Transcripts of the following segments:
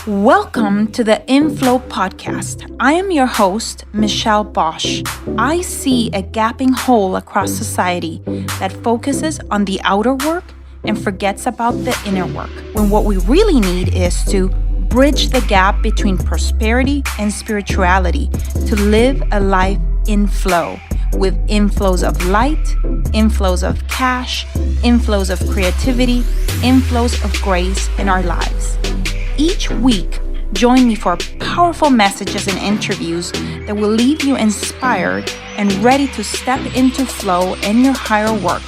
Welcome to the Inflow Podcast. I am your host, Michelle Bosch. I see a gaping hole across society that focuses on the outer work and forgets about the inner work, when what we really need is to bridge the gap between prosperity and spirituality to live a life in flow, with inflows of light, inflows of cash, inflows of creativity, inflows of grace in our lives. Each week, join me for powerful messages and interviews that will leave you inspired and ready to step into flow in your higher work.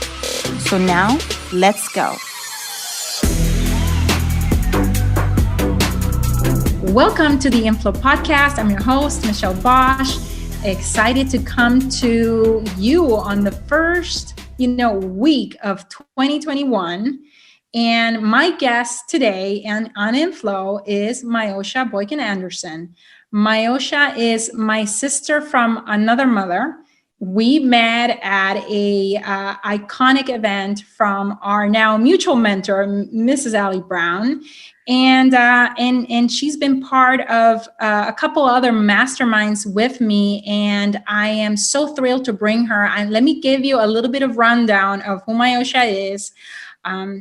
So now, let's go. Welcome to the Inflow Podcast. I'm your host, Michelle Bosch. Excited to come to you on the first, week of 2021. And my guest today on Inflow is Myoshia Boykin-Anderson. Myoshia is my sister from another mother. We met at a iconic event from our now mutual mentor, Mrs. Allie Brown. And she's been part of a couple other masterminds with me, and I am so thrilled to bring her. And let me give you a little bit of rundown of who Myoshia is.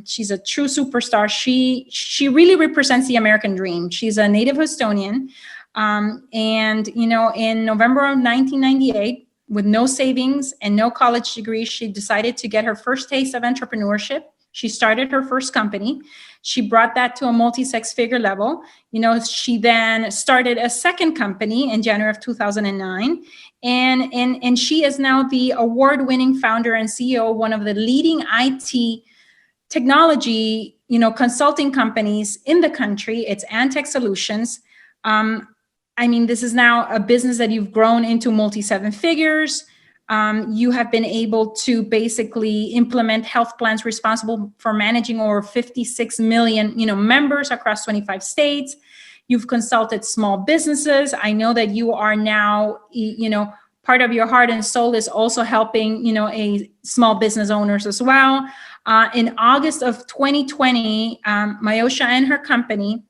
She's a true superstar. She really represents the American dream. She's a native Houstonian, and in November of 1998, with no savings and no college degree, she decided to get her first taste of entrepreneurship. She started her first company. She brought that to a multi-six-figure level. She then started a second company in January of 2009. And she is now the award-winning founder and CEO of one of the leading IT technology, consulting companies in the country. It's AndTech Solutions. This is now a business that you've grown into multi-seven figures. You have been able to basically implement health plans responsible for managing over 56 million, members across 25 states. You've consulted small businesses. I know that you are now, part of your heart and soul is also helping, a small business owners as well. In August of 2020, Myoshia and her company,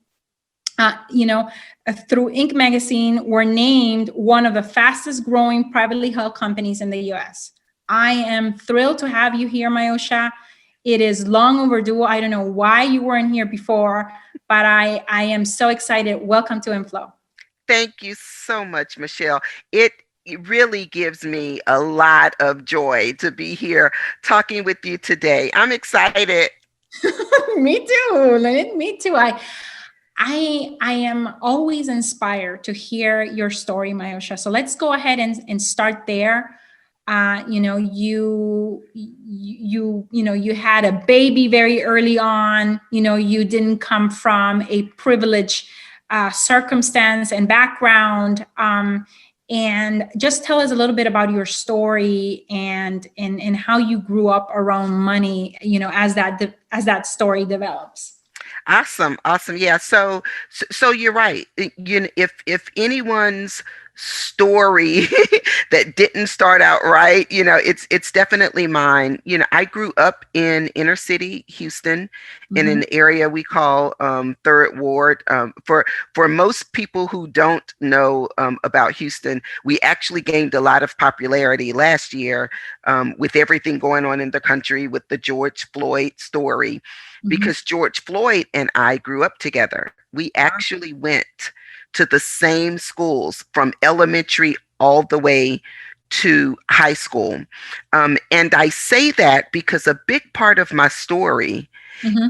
through Inc. magazine, were named one of the fastest growing privately held companies in the US. I am thrilled to have you here, Myoshia. It is long overdue. I don't know why you weren't here before, but I am so excited. Welcome to Inflow. Thank you so much, Michelle. It really gives me a lot of joy to be here talking with you today. I'm excited. Me too. Me too. I am always inspired to hear your story, Myoshia. So let's go ahead and start there. You had a baby very early on. You didn't come from a privileged circumstance and background. And just tell us a little bit about your story and how you grew up around money, as that story develops. Awesome. Yeah. So you're right. If anyone's story that didn't start out right, it's definitely mine. I grew up in inner city Houston, in an area we call Third Ward. For most people who don't know about Houston, we actually gained a lot of popularity last year with everything going on in the country with the George Floyd story. Because George Floyd and I grew up together. We actually went to the same schools from elementary all the way to high school. And I say that because a big part of my story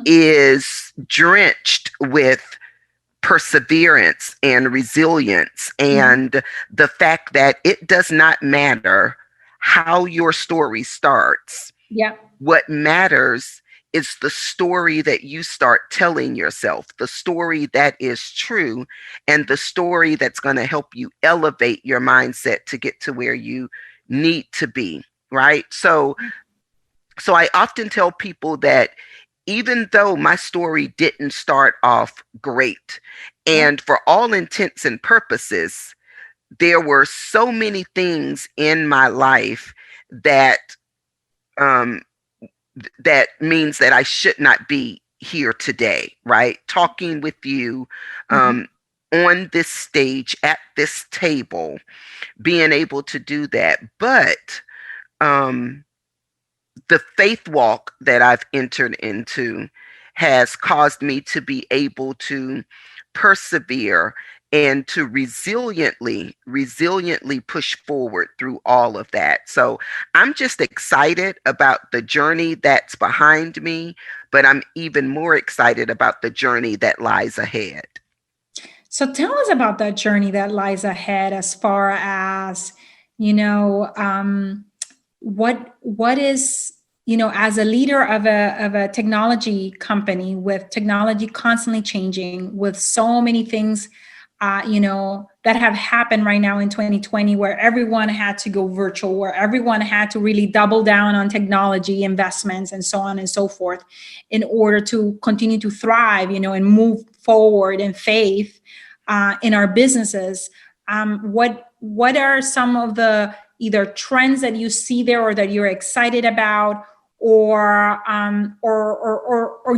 is drenched with perseverance and resilience and the fact that it does not matter how your story starts. Yeah. What matters is the story that you start telling yourself, the story that is true, and the story that's going to help you elevate your mindset to get to where you need to be, right? So I often tell people that even though my story didn't start off great, and for all intents and purposes, there were so many things in my life that that means that I should not be here today, right? Talking with you Mhm. on this stage at this table, being able to do that. But um, the faith walk that I've entered into has caused me to be able to persevere and to resiliently push forward through all of that. So I'm just excited about the journey that's behind me, but I'm even more excited about the journey that lies ahead. So tell us about that journey that lies ahead as far as, you know, what is, as a leader of a technology company, with technology constantly changing, with so many things that have happened right now in 2020, where everyone had to go virtual, where everyone had to really double down on technology investments and so on and so forth, in order to continue to thrive, and move forward in faith in our businesses. What are some of the either trends that you see there, or that you're excited about, or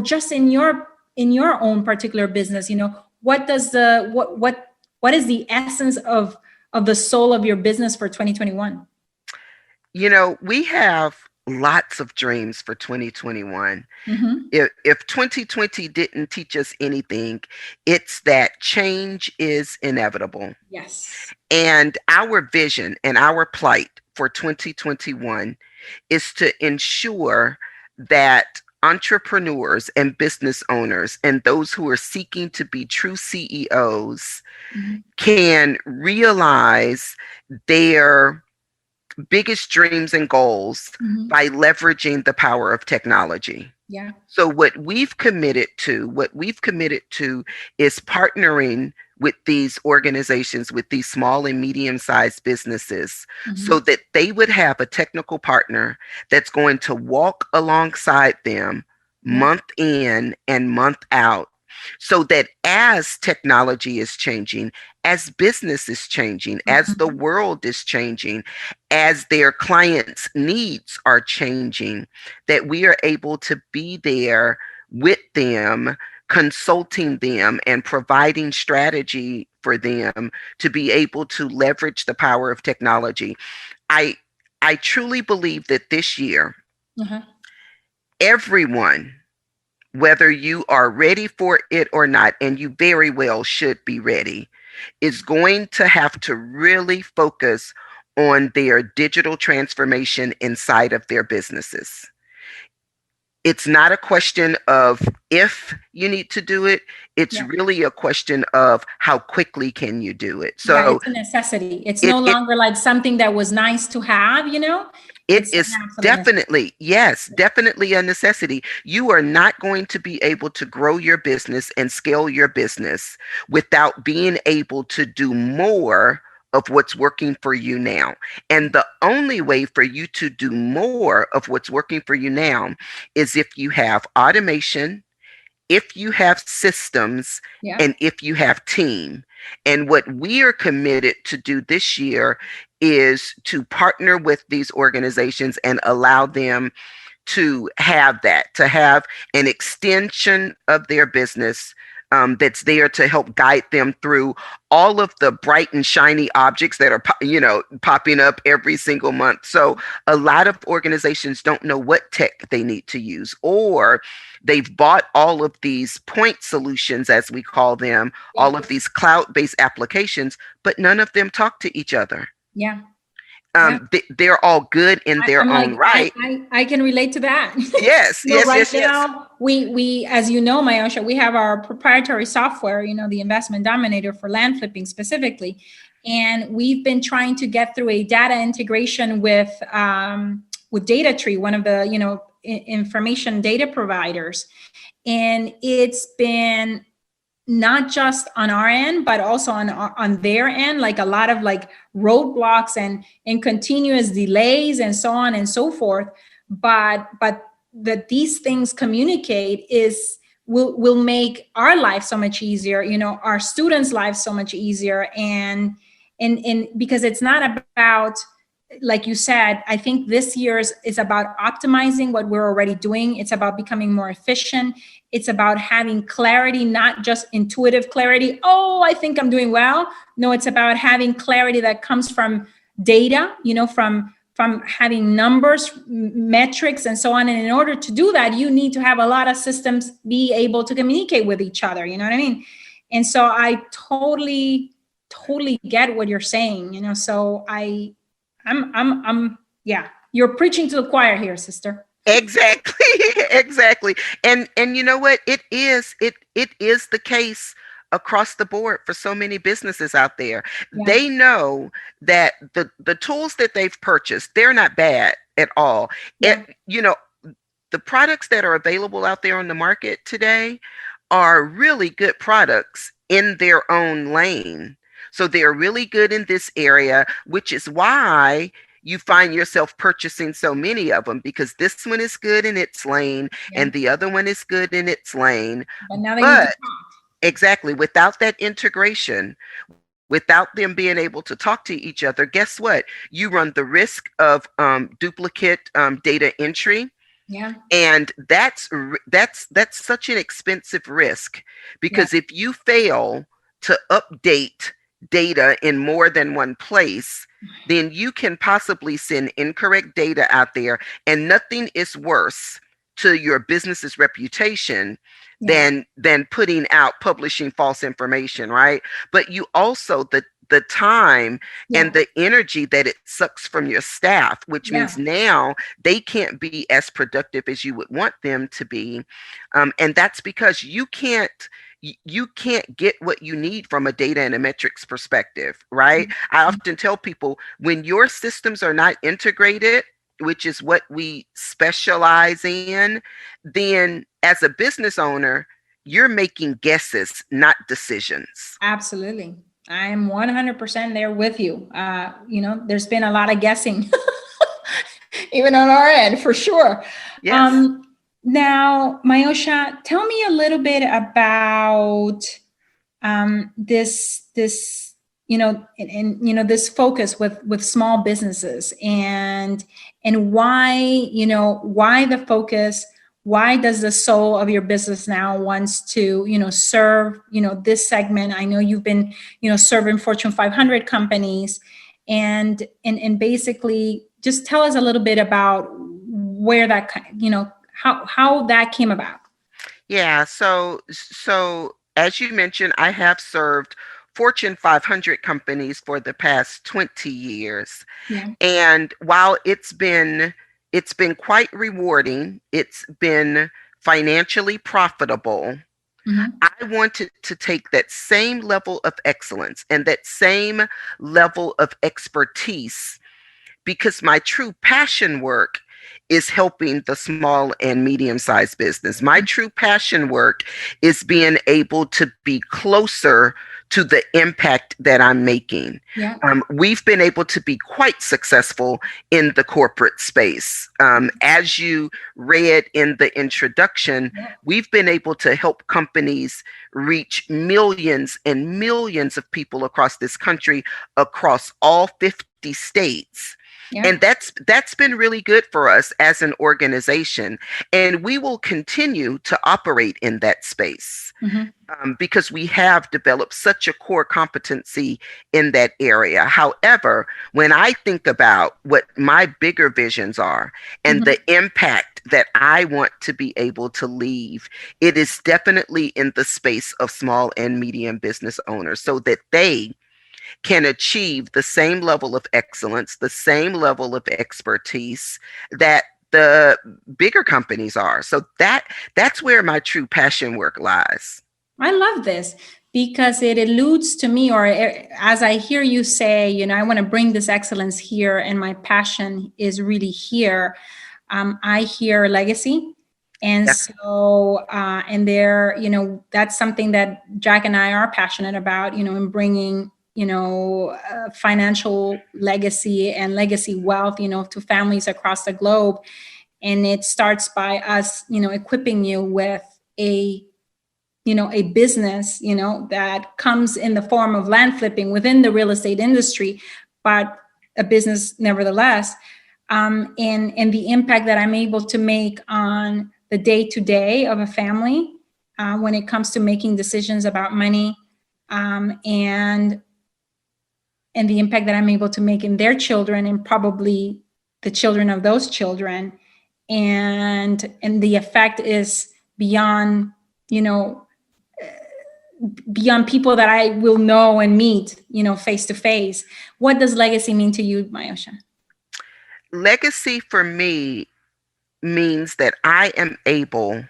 just in your own particular business? What does the what is the essence of the soul of your business for 2021? We have lots of dreams for 2021. Mm-hmm. If 2020 didn't teach us anything, it's that change is inevitable. Yes. And our vision and our plight for 2021 is to ensure that entrepreneurs and business owners and those who are seeking to be true CEOs Mm-hmm. can realize their biggest dreams and goals Mm-hmm. by leveraging the power of technology. Yeah. So what we've committed to is partnering with these organizations, with these small and medium-sized businesses, so Mm-hmm. that they would have a technical partner that's going to walk alongside them Yeah. month in and month out, so that as technology is changing, as business is changing, as the Mm-hmm. world is changing, as their clients' needs are changing, that we are able to be there with them, consulting them and providing strategy for them to be able to leverage the power of technology. I I truly believe that this year, Uh-huh. everyone, whether you are ready for it or not, and you very well should be ready, is going to have to really focus on their digital transformation inside of their businesses. It's not a question of if you need to do it, it's Yeah. really a question of how quickly can you do it. Yeah, So it's a necessity. It's it no it longer like something that was nice to have. it It's an is absolute necessity. definitely, yes, definitely a necessity. You are not going to be able to grow your business and scale your business without being able to do more of what's working for you now. And the only way for you to do more of what's working for you now is if you have automation, if you have systems, Yeah. and if you have team. And what we are committed to do this year is to partner with these organizations and allow them to have an extension of their business, that's there to help guide them through all of the bright and shiny objects that are popping up every single month. So a lot of organizations don't know what tech they need to use, or they've bought all of these point solutions, as we call them, Yeah. all of these cloud-based applications, but none of them talk to each other. Yeah. Yeah. They're all good in their I'm own like, I, right. I, I can relate to that. Yes, yes, Right yes, yes. now, we, as you know, Myosha, we have our proprietary software, the investment dominator for land flipping specifically. And we've been trying to get through a data integration with Data Tree, one of the, information data providers. And it's been not just on our end, but also on their end, like a lot of like roadblocks and continuous delays and so on and so forth. But that these things communicate is will make our life so much easier, our students' lives so much easier, and because it's not about like you said, I think this year's is about optimizing what we're already doing. It's about becoming more efficient. It's about having clarity, not just intuitive clarity. Oh, I think I'm doing well. No, it's about having clarity that comes from data, from having numbers, metrics, and so on. And in order to do that, you need to have a lot of systems be able to communicate with each other. You know what I mean? And so I totally get what you're saying. So yeah, you're preaching to the choir here, sister. Exactly. Exactly. And you know what? It is the case across the board for so many businesses out there. Yeah. They know that the tools that they've purchased, they're not bad at all. Yeah. The products that are available out there on the market today are really good products in their own lane. So they're really good in this area, which is why you find yourself purchasing so many of them, because this one is good in its lane, and the other one is good in its lane. But now they need to talk. Exactly, without that integration, without them being able to talk to each other, guess what? You run the risk of duplicate data entry. Yeah. And that's such an expensive risk, because if you fail to update data in more than one place, then you can possibly send incorrect data out there, and nothing is worse to your business's reputation than publishing false information, right? But you also, the time and the energy that it sucks from your staff, which means now they can't be as productive as you would want them to be. And that's because you can't get what you need from a data and a metrics perspective, right? I often tell people, when your systems are not integrated, which is what we specialize in, then as a business owner, you're making guesses, not decisions. Absolutely. I'm 100% there with you. There's been a lot of guessing, even on our end, for sure. Yes. Now, Myoshia, tell me a little bit about this this focus with small businesses, and why the focus. Why does the soul of your business now wants to, serve, this segment? I know you've been, serving Fortune 500 companies, and basically just tell us a little bit about where that, how that came about. Yeah. So as you mentioned, I have served Fortune 500 companies for the past 20 years. Yeah. And while it's been quite rewarding, it's been financially profitable, I wanted to take that same level of excellence and that same level of expertise, because my true passion work is helping the small and medium-sized business. My true passion work is being able to be closer to the impact that I'm making. Yeah. We've been able to be quite successful in the corporate space. As you read in the introduction, we've been able to help companies reach millions and millions of people across this country, across all 50 states. Yeah. And that's been really good for us as an organization. And we will continue to operate in that space because we have developed such a core competency in that area. However, when I think about what my bigger visions are and the impact that I want to be able to leave, it is definitely in the space of small and medium business owners, so that they can achieve the same level of excellence, the same level of expertise that the bigger companies are. So that's where my true passion work lies. I love this, because it alludes to me, or as I hear you say, I want to bring this excellence here, and my passion is really here. I hear legacy. And so, and there, that's something that Jack and I are passionate about, in bringing financial legacy and legacy wealth, to families across the globe. And it starts by us, equipping you with a business, that comes in the form of land flipping within the real estate industry, but a business nevertheless, and the impact that I'm able to make on the day-to-day of a family when it comes to making decisions about money, and the impact that I'm able to make in their children and probably the children of those children. And the effect is beyond, beyond people that I will know and meet, face to face. What does legacy mean to you, Myosha? Legacy for me means that I am able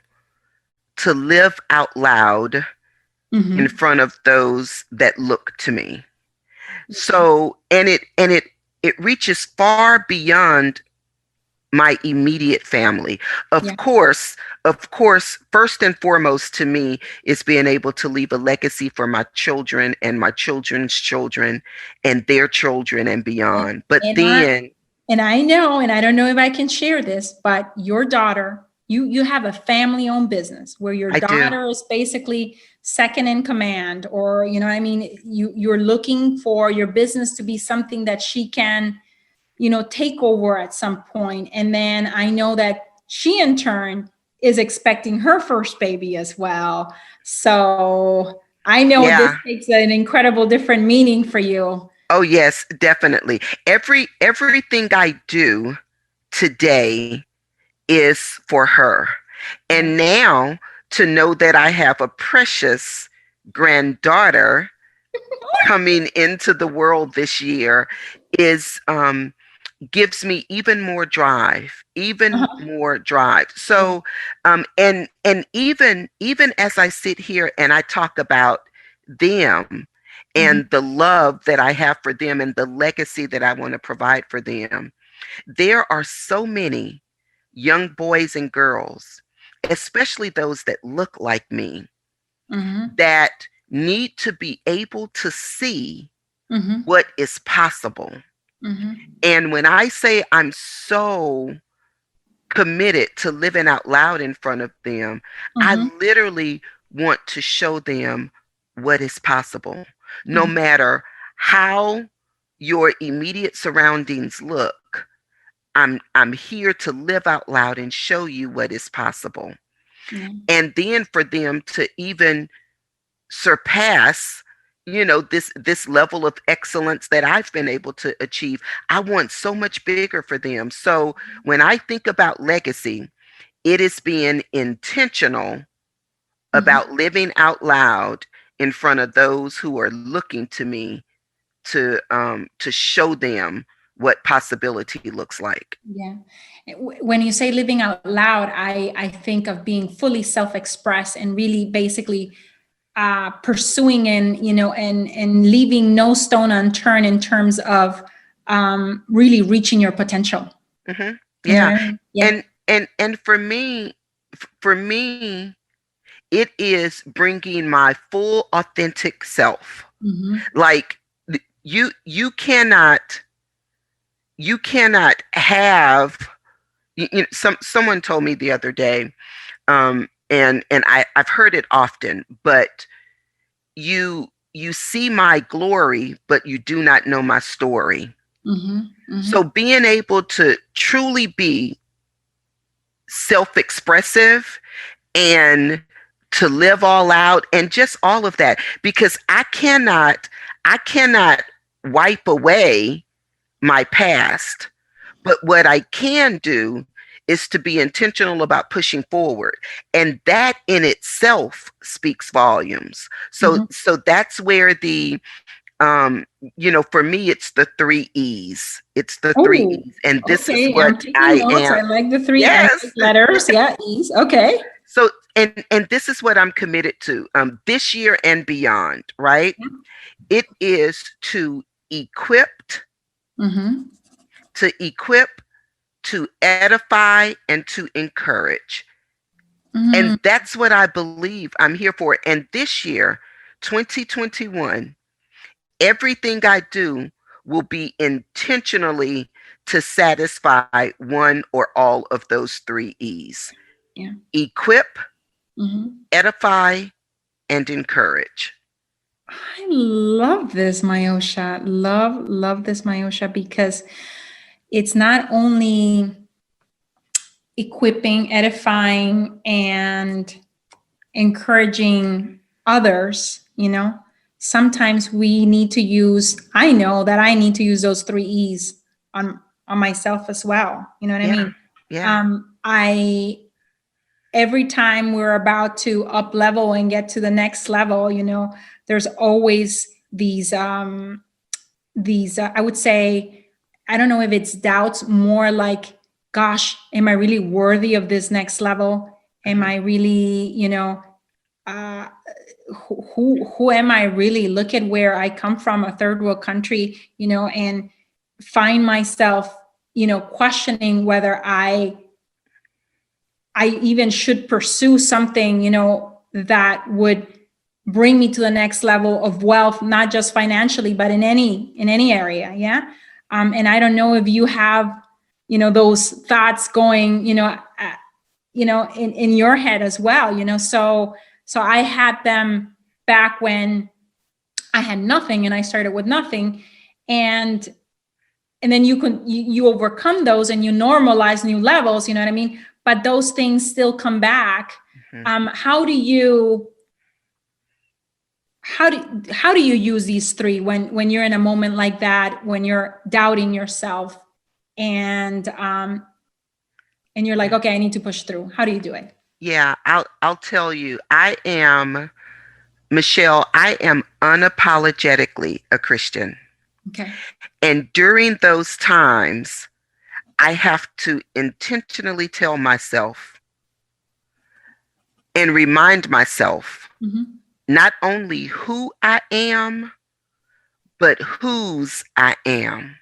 to live out loud in front of those that look to me. So, and it reaches far beyond my immediate family. Of course, first and foremost to me is being able to leave a legacy for my children and my children's children and their children and beyond. But then I know, and I don't know if I can share this, but your daughter, you have a family-owned business where your daughter is basically second in command, or you're looking for your business to be something that she can take over at some point. And then I know that she in turn is expecting her first baby as well. So I know this takes an incredible different meaning for you. Oh yes, definitely. Everything I do today is for her. And now to know that I have a precious granddaughter coming into the world this year is gives me even more drive, more drive. So and even as I sit here and I talk about them and the love that I have for them and the legacy that I want to provide for them, there are so many young boys and girls, especially those that look like me, that need to be able to see what is possible. And when I say I'm so committed to living out loud in front of them, I literally want to show them what is possible, no matter how your immediate surroundings look. I'm here to live out loud and show you what is possible. And then for them to even surpass this level of excellence that I've been able to achieve, I want so much bigger for them. So when I think about legacy, it is being intentional about living out loud in front of those who are looking to me to show them what possibility looks like. Yeah. When you say living out loud, I think of being fully self-expressed and really basically pursuing and and leaving no stone unturned in terms of really reaching your potential. Yeah. And for me, it is bringing my full authentic self. Like you cannot have someone told me the other day, and I've heard it often, but you see my glory, but you do not know my story. So being able to truly be self-expressive and to live all out and just all of that, because I cannot wipe away my past, but what I can do is to be intentional about pushing forward, and that in itself speaks volumes. So that's where the for me, it's the 3 E's. It's the 3 E's, and this is what I am. I like the 3 letters. Yeah, E's. Okay. So and this is what I'm committed to this year and beyond. Right? It is to equip, to edify, and to encourage. And that's what I believe I'm here for. And this year, 2021, everything I do will be intentionally to satisfy one or all of those 3 E's. Equip, edify, and encourage. I love this, Myosha. Love this, Myosha, because it's not only equipping, edifying, and encouraging others, sometimes we need to use, I know that I need to use those three E's on myself as well. You know what I Yeah. mean? Yeah. I every time we're about to up level and get to the next level, there's always these I would say, I don't know if it's doubts, more like, gosh, am I really worthy of this next level? Am Mhm. I really, uh, who am I really? Look at where I come from, a third world country, and find myself, questioning whether I even should pursue something, that would bring me to the next level of wealth, not just financially, but in any area. Yeah. And I don't know if you have, those thoughts going, in your head as well, so I had them back when I had nothing and I started with nothing. And then you overcome those and you normalize new levels, you know what I mean? But those things still come back. Mhm. How do you use these three when you're in a moment like that, when you're doubting yourself, and you're like, Yeah. okay, I need to push through? How do you do it? Yeah, I'll tell you. I am Michelle, I am unapologetically a Christian. Okay. And during those times, I have to intentionally tell myself and remind myself Mm-hmm. not only who I am, but whose I am.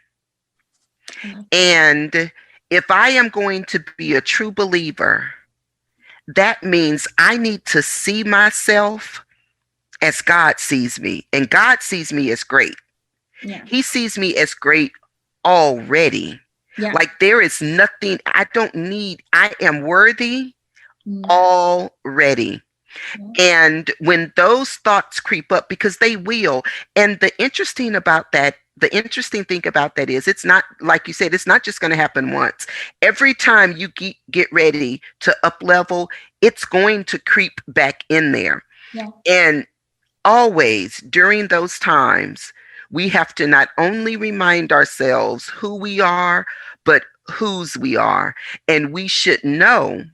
I love that. And if I am going to be a true believer, that means I need to see myself as God sees me. And God sees me as great. Yeah. He sees me as great already. Yeah. Like there is nothing I don't need. I am worthy Mm. already. Yeah. And when those thoughts creep up, because they will, and the interesting thing about that is it's not, like you said, it's not just going to happen once. Every time you get ready to up level, it's going to creep back in there. Yeah. And always during those times, we have to not only remind ourselves who we are, but whose we are. And we should know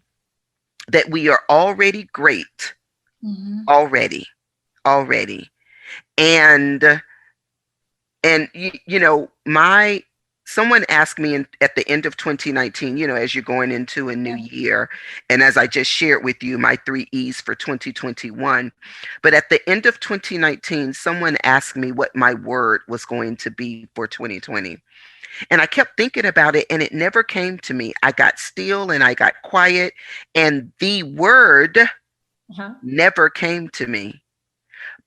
that we are already great, Mm-hmm. already, already. And my someone asked me at the end of 2019, as you're going into a new Yeah. year, and as I just shared with you my three E's for 2021. But at the end of 2019, someone asked me what my word was going to be for 2020. And I kept thinking about it and it never came to me. I got still and I got quiet, and the word Uh-huh. never came to me.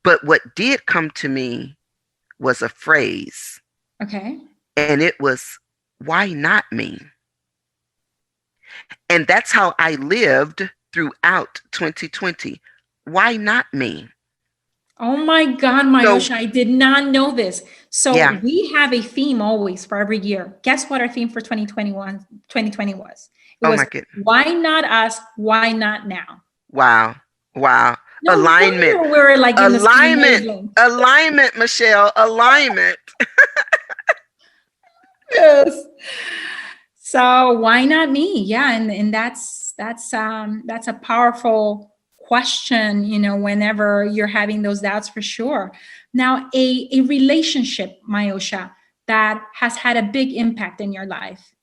But what did come to me was a phrase, Okay. and it was, why not me? And that's how I lived throughout 2020. Why not me? Oh my God, So, Mayosha, I did not know this. So yeah. we have a theme always for every year. Guess what our theme for 2020 was? It Oh was, my goodness. why not us? Why not now? Wow. Wow. No Alignment. wonder we're like in the same Alignment. wavelength. Alignment, Michelle. Alignment. Yes. So why not me? Yeah, and that's a powerful question, whenever you're having those doubts, for sure. Now, a relationship, Myosha, that has had a big impact in your life.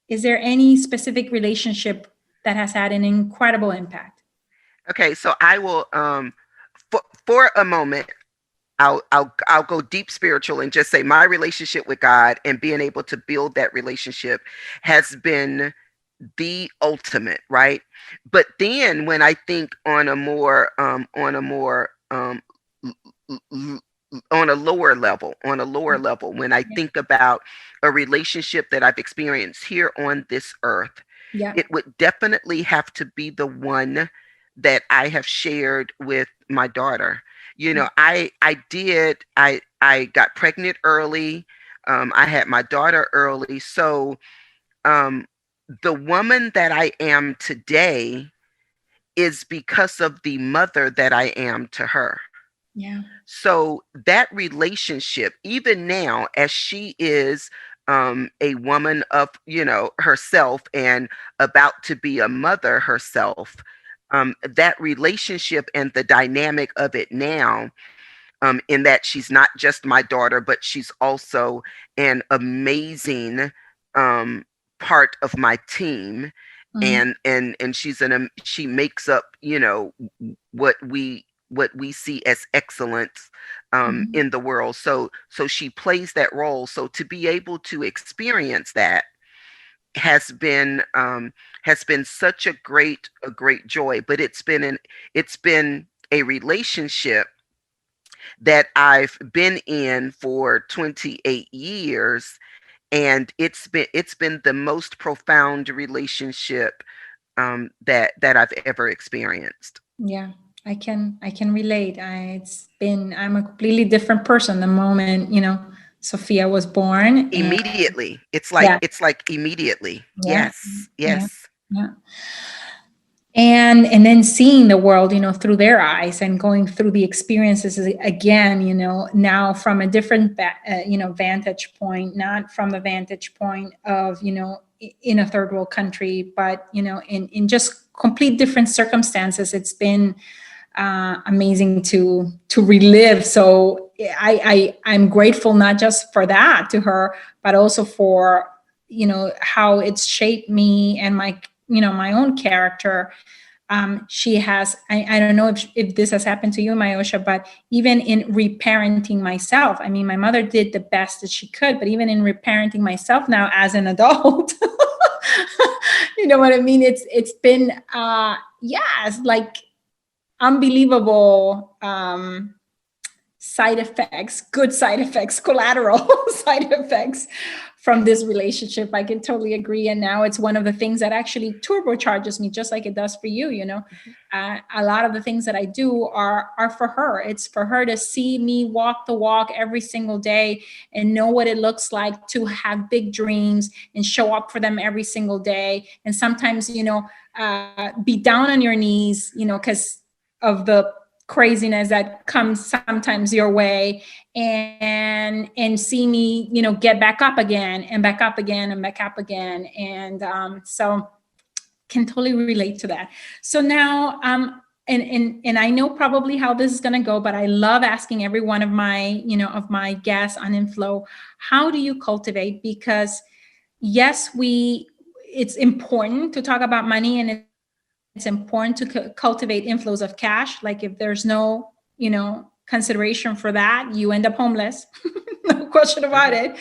Is there any specific relationship that has had an incredible impact? Okay, so I will for a moment I'll go deep spiritual and just say my relationship with God and being able to build that relationship has been the ultimate, right? But then when I think on a lower level, when I Yeah. think about a relationship that I've experienced here on this earth, Yeah. it would definitely have to be the one that I have shared with my daughter. You know, I got pregnant early. I had my daughter early. So um, the woman that I am today is because of the mother that I am to her. Yeah. So that relationship, even now, as she is a woman of, you know, herself and about to be a mother herself, that relationship and the dynamic of it now, in that she's not just my daughter, but she's also an amazing um, part of my team, Mm-hmm. and she makes up, you know, what we see as excellence Mm-hmm. in the world. So she plays that role. So to be able to experience that has been such a great joy. But it's been a relationship that I've been in for 28 years, and it's been the most profound relationship that I've ever experienced. Yeah, I can relate. I'm a completely different person the moment, Sophia was born. And Immediately. yeah, It's like immediately. yeah, Yes. yeah, Yes. yeah. And then seeing the world, through their eyes and going through the experiences again, now from a different vantage point, not from the vantage point of, in a third world country, but in just complete different circumstances. It's been amazing to relive. So I'm grateful not just for that to her, but also for how it's shaped me and my own character. She has, I don't know if this has happened to you, Myosha, but even in reparenting myself, I mean, my mother did the best that she could, but even in reparenting myself now as an adult, you know what I mean? It's been, it's like unbelievable side effects, good side effects, collateral side effects from this relationship. I can totally agree. And now it's one of the things that actually turbocharges me, just like it does for you. A lot of the things that I do are for her. It's for her to see me walk the walk every single day and know what it looks like to have big dreams and show up for them every single day. And sometimes, be down on your knees, because of the craziness that comes sometimes your way, and see me get back up again and back up again and back up again. And so can totally relate to that. So now and I know probably how this is going to go, but I love asking every one of my guests on Inflow, how do you cultivate? Because yes, it's important to talk about money, and it's important to cultivate inflows of cash. Like if there's no, consideration for that, you end up homeless. No question about Mhm. it.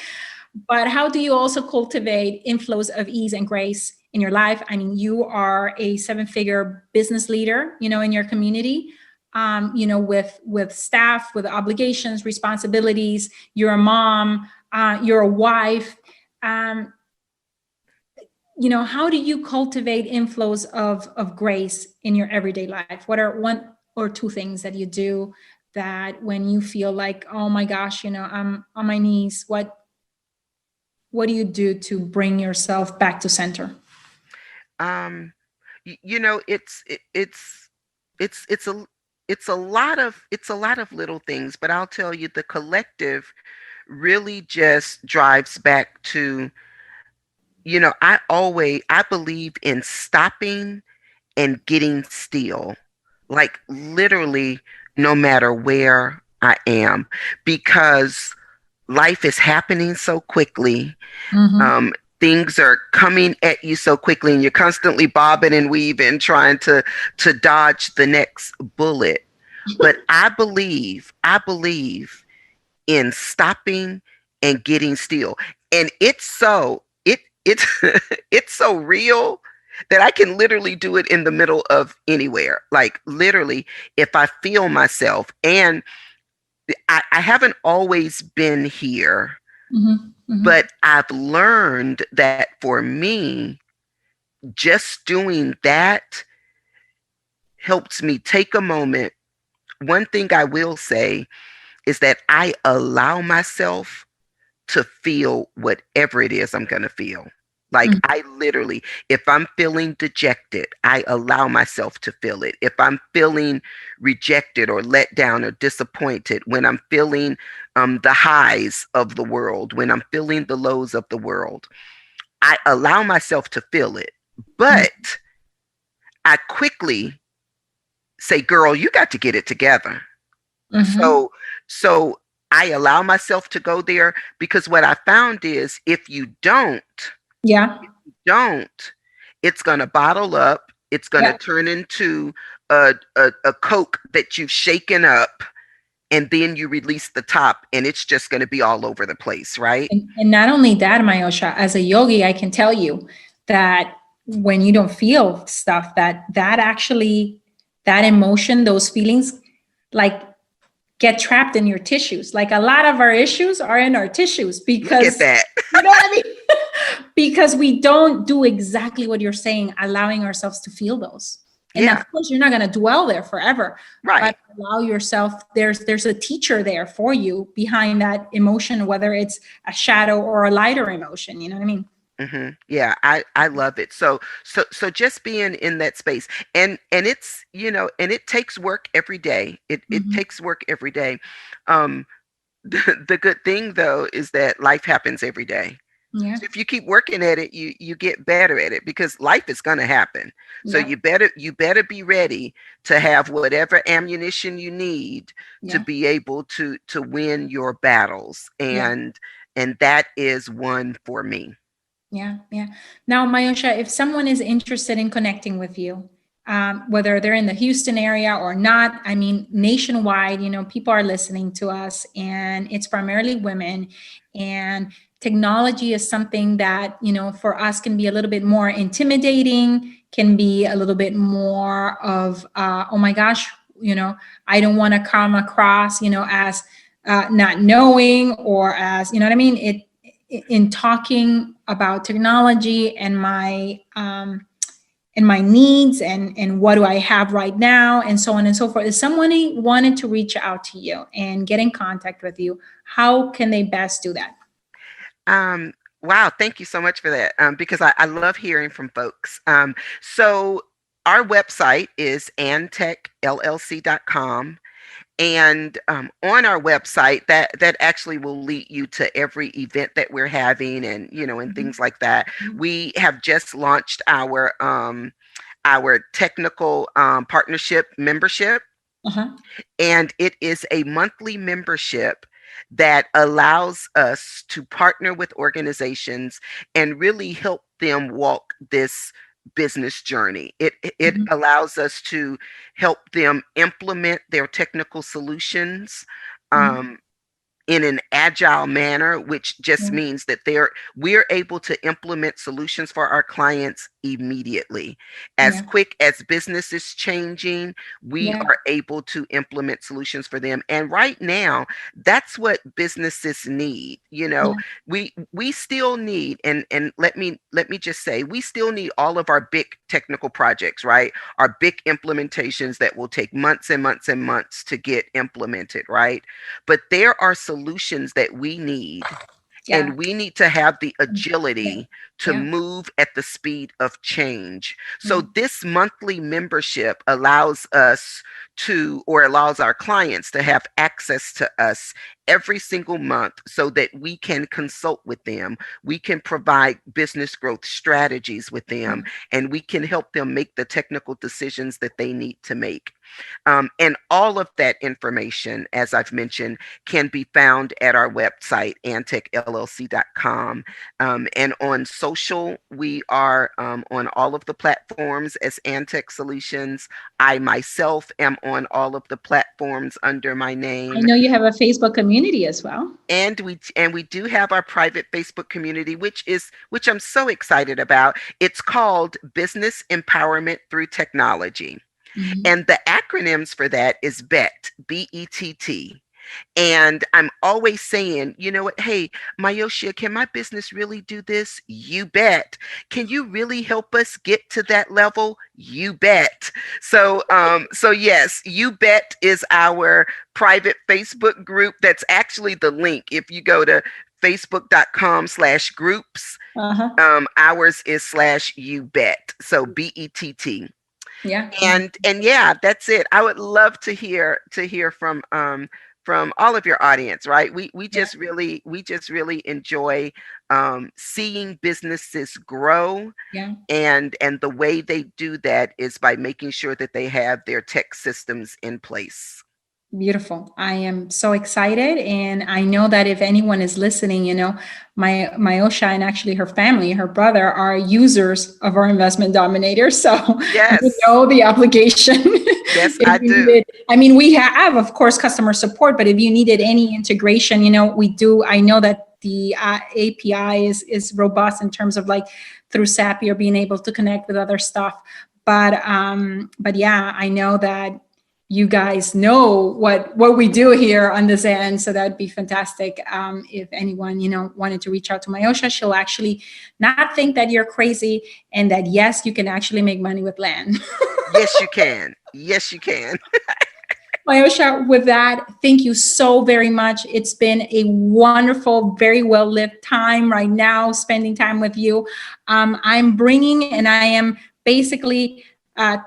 But how do you also cultivate inflows of ease and grace in your life? I mean, you are a seven-figure business leader, in your community, with staff, with obligations, responsibilities. You're a mom, you're a wife. Um, how do you cultivate inflows of grace in your everyday life? What are one or two things that you do that when you feel like, oh my gosh, I'm on my knees, what do you do to bring yourself back to center? Um, you know, it's a it's a lot of little things, but I'll tell you, the collective really just drives back to, I believe in stopping and getting still, like literally, no matter where I am, because life is happening so quickly. Mm-hmm. um, Things are coming at you so quickly, and you're constantly bobbing and weaving, trying to dodge the next bullet. But I believe in stopping and getting still. And it's it's so real that I can literally do it in the middle of anywhere. Like literally, if I feel myself, and I haven't always been here, Mm-hmm. Mm-hmm. but I've learned that for me, just doing that helps me take a moment, one thing I will say is that I allow myself to feel whatever it is I'm going to feel. Like, Mhm. I literally, if I'm feeling dejected, I allow myself to feel it. If I'm feeling rejected or let down or disappointed, when I'm feeling the highs of the world, when I'm feeling the lows of the world, I allow myself to feel it. Mhm. But I quickly say, girl, you got to get it together. Mhm. So, so I allow myself to go there, because what I found is if you Yeah. don't, it's going to bottle up. It's going to Yeah. turn into a Coke that you've shaken up, and then you release the top, and it's just going to be all over the place, right? And not only that, Mayosha, as a yogi, I can tell you that when you don't feel stuff, that actually, that emotion, those feelings, like, get trapped in your tissues. Like, a lot of our issues are in our tissues Look at because, that. you know what I mean? Because we don't do exactly what you're saying, allowing ourselves to feel those. And Yeah, of course, you're not going to dwell there forever, but right. allow yourself. There's a teacher there for you behind that emotion, whether it's a shadow or a lighter emotion. You know what I mean? Yeah, I love it. So just being in that space, and it's, and it takes work every day. It Mhm. takes work every day. Um, the good thing though is that life happens every day. Yeah. So if you keep working at it, you get better at it, because life is going to happen. So Yeah. you better be ready to have whatever ammunition you need to Yeah. be able to win your battles, Yeah. and that is one for me. Yeah, yeah. Now, Mayosha, if someone is interested in connecting with you, whether they're in the Houston area or not, I mean, nationwide, people are listening to us, and it's primarily women. And technology is something that, for us can be a little bit more intimidating, can be a little bit more of, oh my gosh, I don't want to come across, as not knowing, or as, you know what I mean? In talking about technology and my needs, and what do I have right now, and so on and so forth. If someone wanted to reach out to you and get in contact with you, how can they best do that? Um, wow, thank you so much for that. Because I love hearing from folks. So our website is andtechllc.com. And on our website, that actually will lead you to every event that we're having, and Mhm. things like that. We have just launched our technical partnership membership, Uh-huh. and it is a monthly membership that allows us to partner with organizations and really help them walk this business journey. It Mhm. allows us to help them implement their technical solutions, Mhm. um, in an agile manner, which just Yeah. means that we're able to implement solutions for our clients immediately. As Yeah. quick as business is changing, we Yeah. are able to implement solutions for them. And right now, that's what businesses need. Yeah. We still need, and let me just say, we still need all of our big technical projects, right? Our big implementations that will take months and months and months to get implemented, right? But there are solutions that we need, Yeah. and we need to have the Yeah. agility to Yeah. move at the speed of change. Yeah. So this monthly membership allows us to, or allows our clients to have access to us every single month, so that we can consult with them. We can provide business growth strategies with them, and we can help them make the technical decisions that they need to make. And all of that information, as I've mentioned, can be found at our website, andtechllc.com. And on social, we are on all of the platforms as AndTech Solutions. I myself am on all of the platforms under my I name. know you have a Facebook community as well. And we do have our private Facebook community, which I'm so excited about. It's called Business Empowerment Through Technology. Mhm. And the acronyms for that is BETT, BETT. And I'm always saying, you know what, hey, Myoshia, can my business really do this? You bet. Can you really help us get to that level? You bet. So yes, You Bet is our private Facebook group. That's actually the link. If you go to facebook.com/groups, Uh-huh. ours is /You Bet. So BETT. Yeah. And yeah, that's it. I would love to hear from all of your audience, right? We Yeah. just really enjoy seeing businesses grow, Yeah. and the way they do that is by making sure that they have their tech systems in place. Beautiful. I am so excited. And I know that if anyone is listening, Myoshia and actually her family, her brother, are users of our investment dominator. So you Yes, know the application. yes, If I you do. needed, I mean, we have, of course, customer support, but if you needed any integration, we do. I know that the API is robust in terms of like through SAP, you're being able to connect with other stuff. But yeah, I know that you guys know what we do here on this end. So that would be fantastic. If anyone, wanted to reach out to Myoshia, she'll actually not think that you're crazy, and that, yes, you can actually make money with land. Yes, you can. Yes, you can. Myoshia, with that, thank you so very much. It's been a wonderful, very well lived time right now, spending time with you. I'm bringing and I am basically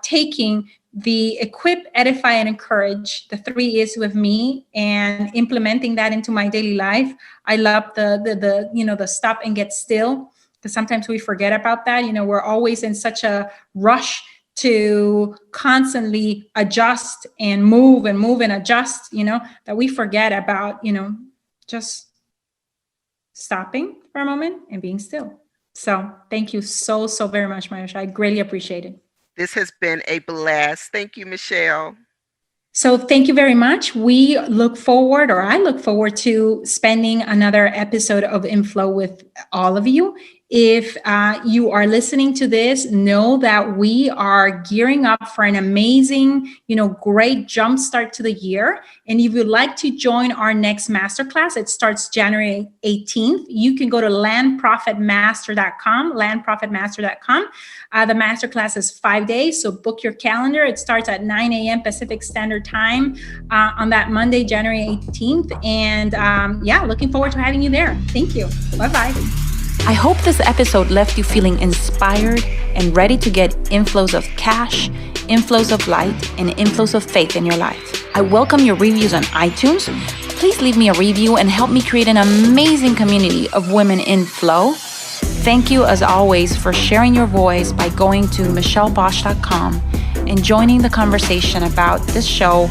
taking the equip, edify, and encourage, the 3 E's with me, and implementing that into my daily life. I love the stop and get still, because sometimes we forget about that. We're always in such a rush to constantly adjust and move and adjust, that we forget about, just stopping for a moment and being still. So thank you so, so very much, Myoshia. I greatly appreciate it. This has been a blast. Thank you, Michelle. So thank you very much. I look forward to spending another episode of Inflow with all of you. If you are listening to this, know that we are gearing up for an amazing, great jump start to the year. And if you'd like to join our next masterclass, it starts January 18th. You can go to landprofitmaster.com. The masterclass is 5 days, so book your calendar. It starts at 9 a.m. Pacific Standard Time on that Monday, January 18th. And looking forward to having you there. Thank you. Bye-bye. I hope this episode left you feeling inspired and ready to get inflows of cash, inflows of light, and inflows of faith in your life. I welcome your reviews on iTunes. Please leave me a review and help me create an amazing community of women in flow. Thank you, as always, for sharing your voice by going to michellebosch.com and joining the conversation about this show.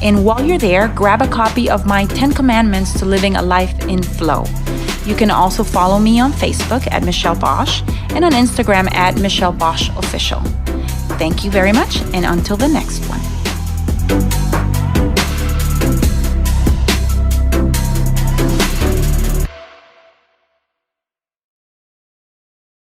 And while you're there, grab a copy of my 10 Commandments to Living a Life in Flow. You can also follow me on Facebook at Michelle Bosch and on Instagram at Michelle Bosch Official. Thank you very much, and until the next one.